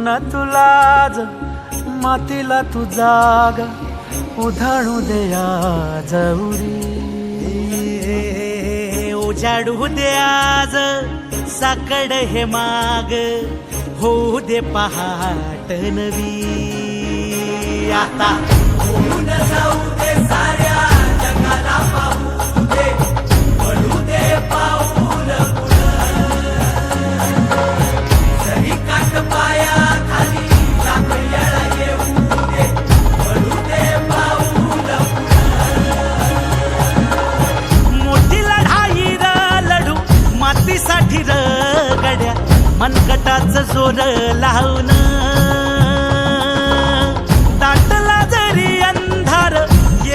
न तुलाज मातीला तू जाग उधळू दे आज उरी उजाडू दे आज साकड हे माग होऊ दे पहाट नवी आता होऊन जाऊ दे साऱ्या जगाला पाहू दे पडू दे पाऊल जरी काट पाया खाली टाकल्याला येऊ दे पडू दे पाऊल मोठी लढाई र लढू मातीसाठी र गड्या मनगटाच जोर लावून दाटला जरी अंधार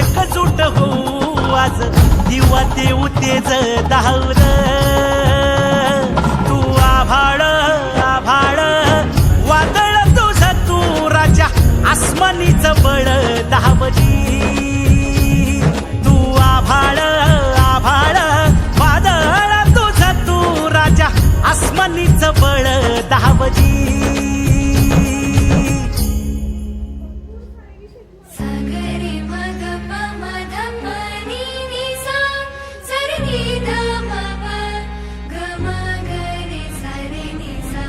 एकजूट होऊ आज दिवा देऊ तेज धावर तू आभाळ आभाळ वादळ तुझ तू राजा आसमानीच बळ धावजी तू आभाळ आभाळ वादळ तुझ तू राजा आसमानीच बळ धावजी सागरी मग पमध मनी निसा सरनी धम प गम गरे सरे निसा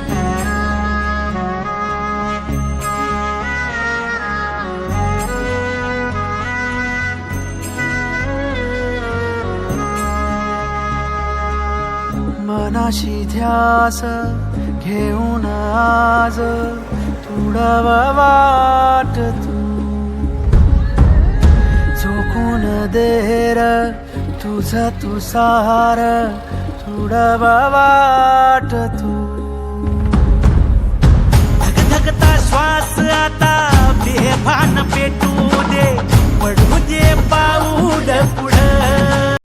मनाशी ध्यास घेऊन आज तुडव वाट तू झोकून देर तुझ तू सार तुडव वाट तू धगधगता श्वास आता बेभान पेटू दे पडू दे पाऊल पुढे